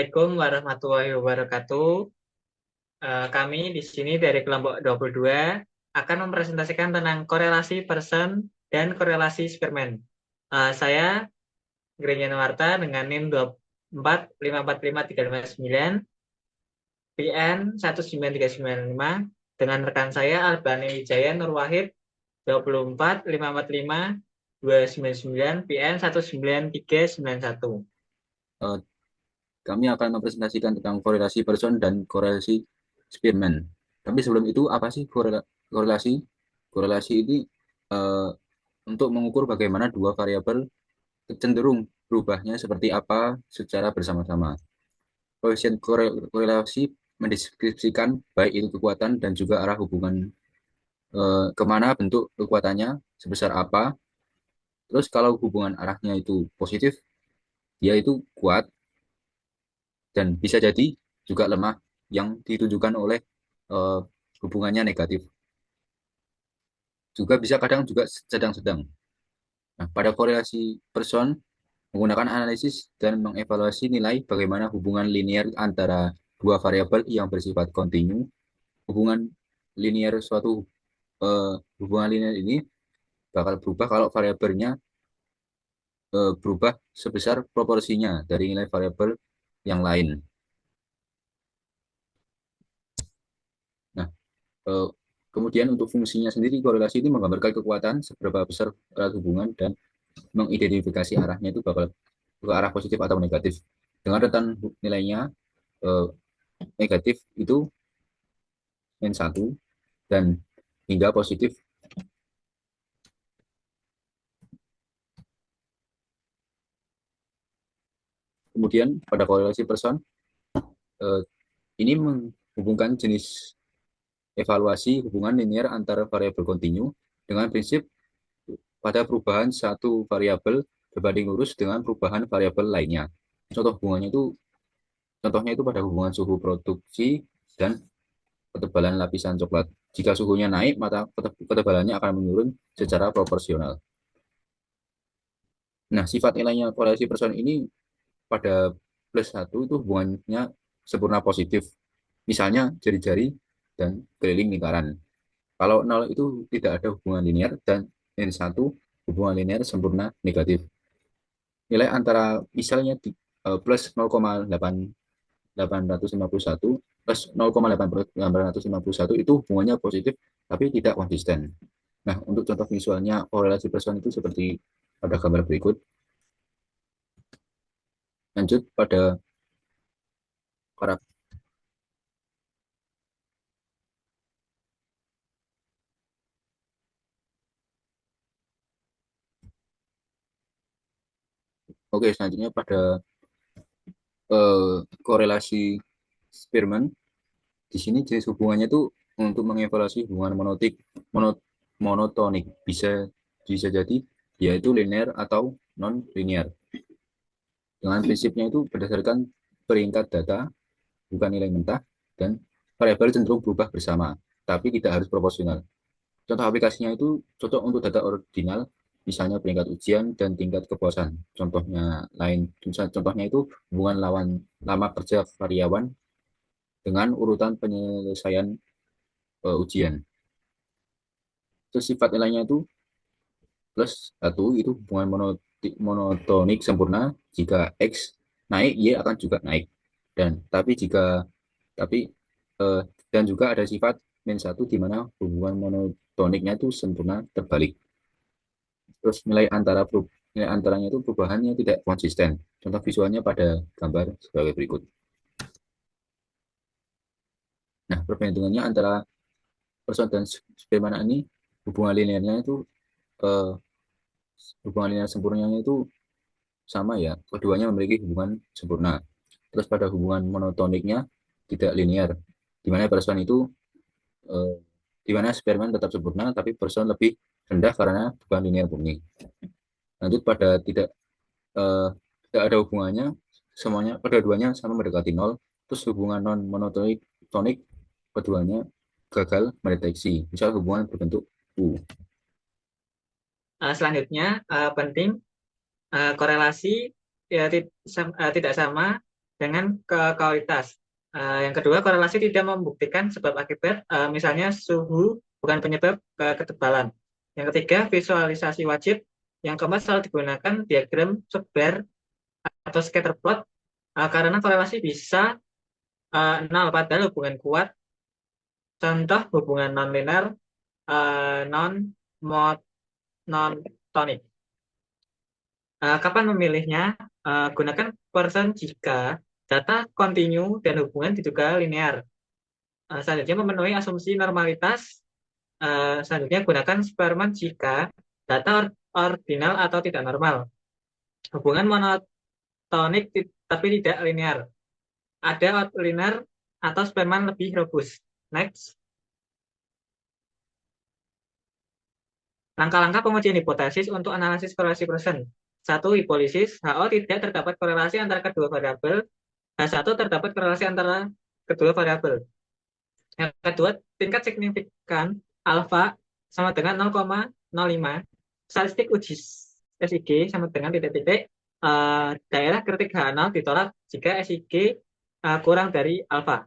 Assalamualaikum warahmatullahi wabarakatuh. Kami di sini dari kelompok 22 akan mempresentasikan tentang korelasi person dan korelasi Spearman. Saya Gregorian Warta dengan NIM 2454539 PN 19395 dengan rekan saya Albani Wijaya Nur Wahid 24545 299 PN 19391. Eh, Kami akan mempresentasikan tentang korelasi person dan korelasi Spearman. Tapi sebelum itu, apa sih korelasi? Korelasi ini eh, untuk mengukur bagaimana dua variabel cenderung berubahnya seperti apa secara bersama-sama. Koefisien korelasi mendeskripsikan baik itu kekuatan dan juga arah hubungan, kemana bentuk kekuatannya, sebesar apa. Terus kalau hubungan arahnya itu positif, dia itu kuat, dan bisa jadi juga lemah yang ditunjukkan oleh eh, hubungannya negatif. Juga bisa kadang juga sedang-sedang. Nah, pada korelasi person menggunakan analisis dan mengevaluasi nilai bagaimana hubungan linear antara dua variabel yang bersifat kontinu. Hubungan linear suatu hubungan linear ini bakal berubah kalau variabelnya berubah sebesar proporsinya dari nilai variabel yang lain. Nah, Eh, kemudian untuk fungsinya sendiri, korelasi ini menggambarkan kekuatan seberapa besar erat hubungan dan mengidentifikasi arahnya itu bakal ke arah positif atau negatif. Dengan rentan nilainya, eh, negatif itu N1 dan hingga positif. Kemudian pada korelasi person, eh, ini menghubungkan jenis evaluasi hubungan linear antara variabel kontinu dengan prinsip pada perubahan satu variabel berbanding lurus dengan perubahan variabel lainnya. Contoh hubungannya itu Contohnya itu pada hubungan suhu produksi dan ketebalan lapisan coklat. Jika suhunya naik, maka ketebalannya akan menurun secara proporsional. Nah, sifat nilainya korelasi person ini pada plus satu itu hubungannya sempurna positif. Misalnya jari-jari dan keliling lingkaran. Kalau nol itu tidak ada hubungan linear dan N1 hubungan linear sempurna negatif. Nilai antara misalnya plus 0,851 plus 0,851 itu hubungannya positif tapi tidak konsisten. Nah, untuk contoh visualnya korelasi person itu seperti pada gambar berikut. Lanjut pada karakter. Oke, selanjutnya pada korelasi Spearman. Di sini jenis hubungannya itu untuk mengevaluasi hubungan monotonik. Bisa bisa jadi yaitu linear atau non linear. Dengan prinsipnya itu berdasarkan peringkat data, bukan nilai mentah, dan variabel cenderung berubah bersama, tapi tidak harus proporsional. Contoh aplikasinya itu cocok untuk data ordinal, misalnya peringkat ujian dan tingkat kepuasan. Contohnya itu hubungan lama kerja karyawan dengan urutan penyelesaian ujian. Terus sifat nilainya itu plus satu itu hubungan monotonik sempurna. Jika X naik, Y akan juga naik. Dan tapi jika tapi eh, dan juga ada sifat min satu di mana hubungan monotoniknya itu sempurna terbalik. Terus nilai antaranya itu perubahannya tidak konsisten. Contoh visualnya pada gambar sebagai berikut. Nah, perbandingannya antara person dan Spearman ini, hubungan linearnya itu eh, hubungan linear sempurnanya itu sama ya. Keduanya memiliki hubungan sempurna. Terus pada hubungan monotoniknya tidak linear, di mana person itu eh, di mana Spearman tetap sempurna tapi person lebih rendah karena bukan linear murni. Lanjut pada eh, tidak ada hubungannya, semuanya kedua-duanya sama mendekati nol. Terus hubungan non monotonik tonik keduanya gagal mendeteksi, misal hubungan berbentuk U. Selanjutnya penting korelasi ya, tidak sama dengan kualitas. Yang kedua, korelasi tidak membuktikan sebab akibat, misalnya suhu bukan penyebab ketebalan. Yang ketiga, visualisasi wajib. Yang keempat, selalu digunakan diagram sebar atau scatter plot, karena korelasi bisa nol padahal hubungan kuat. Contoh hubungan nonlinear, non non tonik. Kapan memilihnya? Gunakan person jika data kontinu dan hubungan diduga linear. Selanjutnya memenuhi asumsi normalitas. Selanjutnya gunakan Spearman jika data ordinal atau tidak normal. Hubungan monotonik tapi tidak linear. Ada outlinear atau Spearman lebih robust. Next. Langkah-langkah pengujian hipotesis untuk analisis korelasi Pearson. Satu, hipotesis HO tidak terdapat korelasi antara kedua variabel. H1 terdapat korelasi antara kedua variabel. Yang kedua, tingkat signifikan alfa sama dengan 0,05. Statistik uji SIG sama dengan titik-titik daerah kritik H0 ditolak jika SIG kurang dari alfa.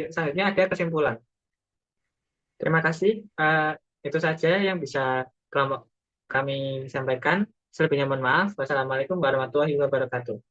Selanjutnya ada kesimpulan. Terima kasih. Itu saja yang bisa kelompok kami sampaikan. Selebihnya mohon maaf. Wassalamualaikum warahmatullahi wabarakatuh.